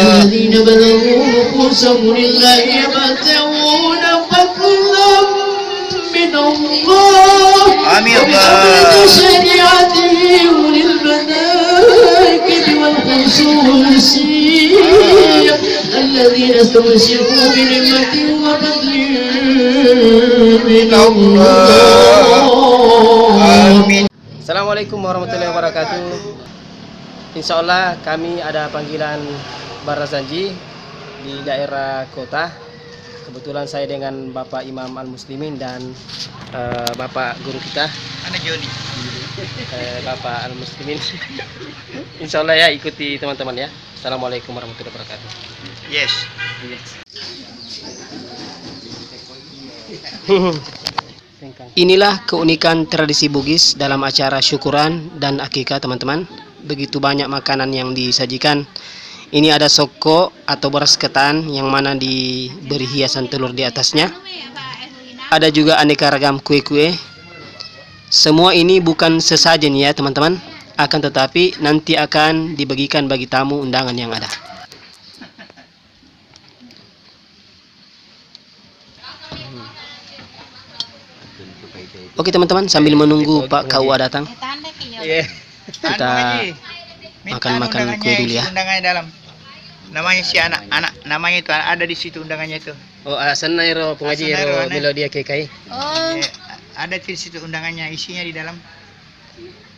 الذين بلغوا رؤوسهم لله يبتغون فضلا من الله وبأمر شريعته للملائكة والخصوصية الذين استبشروا بنعمة وفضل من الله. Assalamualaikum warahmatullahi wabarakatuh. Insya Allah kami ada panggilan Barazanji di daerah kota. Kebetulan saya dengan Bapak Imam Al-Muslimin dan Bapak guru kita Anak Joni, Bapak Al-Muslimin. Insya Allah ya, ikuti teman-teman ya. Assalamualaikum warahmatullahi wabarakatuh. yes. Inilah keunikan tradisi Bugis dalam acara syukuran dan akikah, teman-teman. Begitu banyak makanan yang disajikan. Ini ada soko atau beras ketan yang mana diberi hiasan telur di atasnya. Ada juga aneka ragam kue-kue. Semua ini bukan sesajen ya, teman-teman. Akan tetapi nanti akan dibagikan bagi tamu undangan yang ada. Oke teman-teman, sambil menunggu Pak KUA datang, kita makan-makan kue dulu ya. Undangannya dalam. Namanya si anak namanya itu ada di situ undangannya itu. Oh, Asanairo pengaji ro bilo dia kekai. Oh. Ada di situ undangannya, isinya di dalam.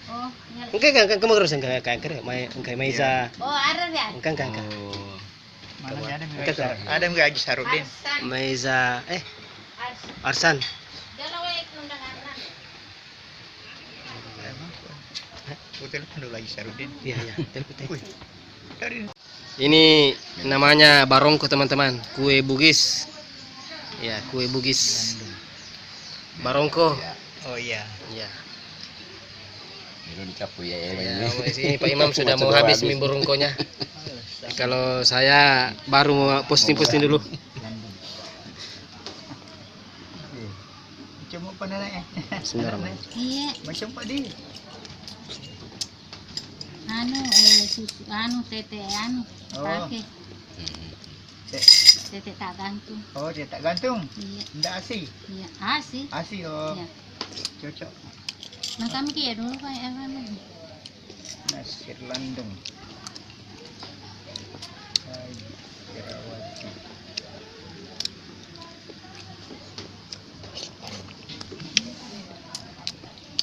Oh, Engkau kan kamu harus engkau Maiza. oh ada ya. Engkau. Mana ada enggak Haji Sarudin? Maiza Arsan. Telepon dulu lagi Sarudin. Iya. Ini namanya barongko teman-teman, kue Bugis. Ya, kue Bugis. Barongko. Oh iya. Ya. Ya, Ini Pak Imam sudah mau habis mie barongkonya. Kalau saya baru mau posting dulu. Cuma pandangan Sebentar. Iya, macam Pak di. susu tete Oh. pakai tete tak gantung. Oh, dia tak gantung. Iya, Enggak asi. iya asih. Asi oh. Iya. Cocok. Nah kami kaya dulu kayak apa nih? Nasi landung. Hai, Jerawati.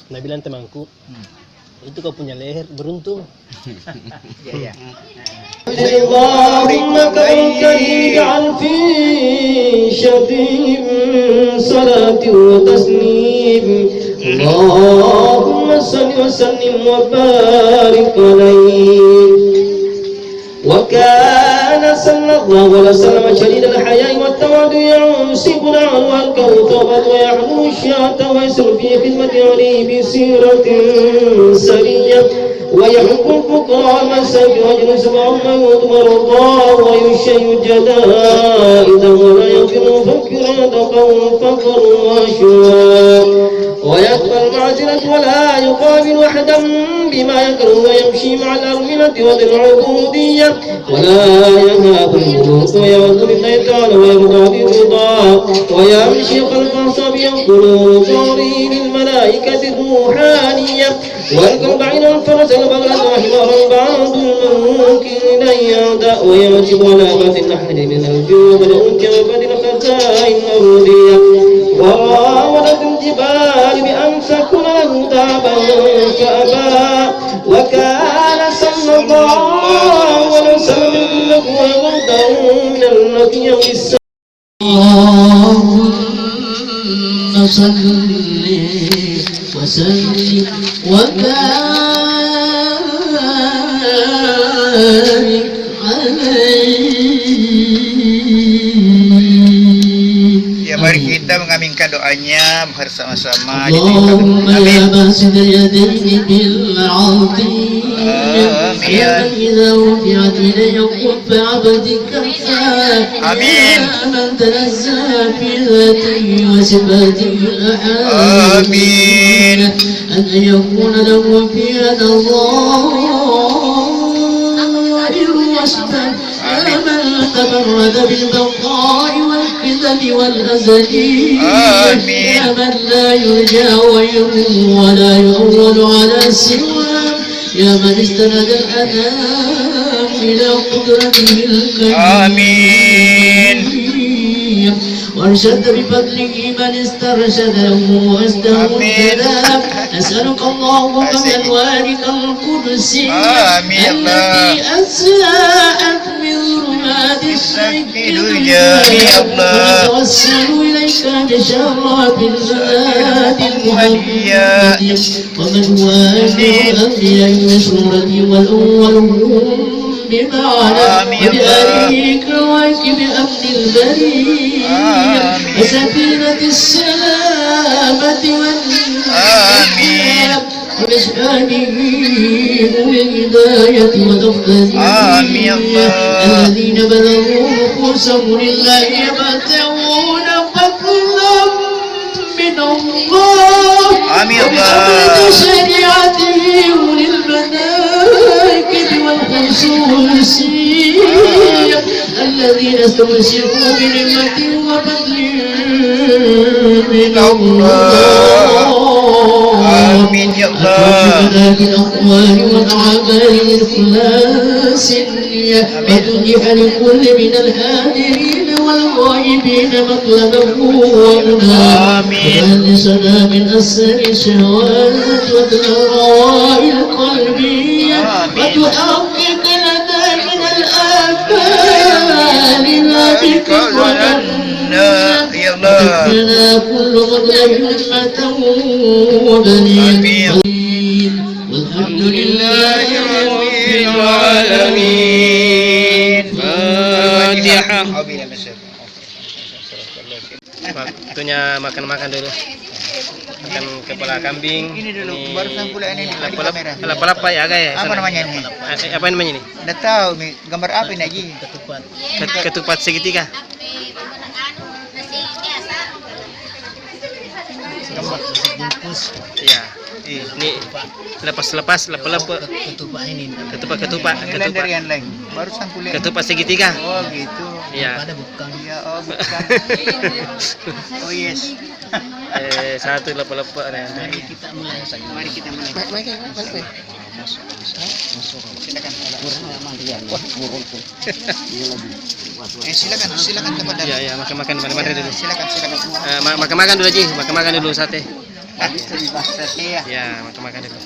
Nah bilang temanku, itu kau punya leher beruntung. Iya. اللهم كرمك اجعل في شديد صلاة وتسليم اللهم صل وسلم وبارك عليه وكان صلى الله عليه وسلم شديد الحياء والتواضع ينصب العون والكوثر ويحمل الشاة ويسر في خدمة عليه بسيرة سرية ويحب الفقراء المساكين ويجلس معهم ويؤت مرضاه ويشيء الجدائد ولا يغفر المفكر يدقه الفقر واشواق ويقبل المعزلة ولا يقابل أحدا بما يكره ويمشي مع الأرملة وذي العبودية ولا يهاب الملوك ويعوذ بالله تعالى ويرضى برضاه ويمشي خلف الصبي ينقل طاري للملائكة الروحانية ويركب بعين الفرس البغلة وحمار بعض الممكن أن يهدأ ويمشي على بات النحل من الجوب والأنكبة الخزائن المرودية وراودت الجبال بأن تكون له دابا فأبى وكان صلى الله عليه وسلم له وغرده من النبي اللهم صل وسلم وبارك عليه. Ya, mari kita mengaminkan doanya bersama-sama. اللهم يا باسط اليدين بالعظيم يا من إذا رفعت إلي قف عبدك آمين. يا من تنزه في ذاته وصفاته الأحاد آمين. أن يكون له في هذا الله وصفا يا من تفرد بالبقاء والقدم والأزلية يا من لا يرجى غيره ولا يعول على سواه يا من استند الأنام إلى قدرته آمين. الكريم وارشد بفضله من استرشده واستهداه نسألك اللهم بأنوارك القدسية آمين. التي أساءت من ظلمات الشرك يا الله. ونتوسل إليك بشرات الذات المحمدية ومن هو أجر الأنبياء والسورة والأولون بمعنى وبأريك الواجب أمن البرية وسفينة السلامة والنجاة وبشأنه أولي الهداية والأفضلية الذين بذلوا نفوسهم لله يبتغون فضلا من الله وبأمر شريعته أولي الملائكة والخصوصية الذين استبشروا بنعمة وفضل من الله آمين يا الله. في الأقوال والأعمال بإخلاص النية وتنجح لكل من الحاضرين والغائبين مطلبه ومناه وأنسنا من أسر الشهوات والآراء القلبية وتحقق لنا من الآمال ما بك ظننا وتكفنا كل مظلم همة وبنين والحمد لله رب العالمين. Fatihah. Waktunya makan-makan dulu. Makan kepala kambing. Ini dulu, barusan pula ini di kamera. Lapa-lapa ya agak ya. Apa namanya ini? Apa namanya ini? Nggak tahu, Mi. Gambar apa ini lagi? Ketupat segitiga. Gambar. Iya. Ini lepas-lepas, lapa-lapa. Ketupat. Ini lain dari yang lain. Barusan pula. Ketupat segitiga. Oh gitu. Iya. Iya, oh bukan. Oh yes. Satu lapa-lapa. Mari kita mulai. Silakan tempat dalam. Iya, makan-makan mari dulu. Silakan. Makan-makan dulu Ji, makan-makan dulu sate. Iya. Ya, makan-makan dulu.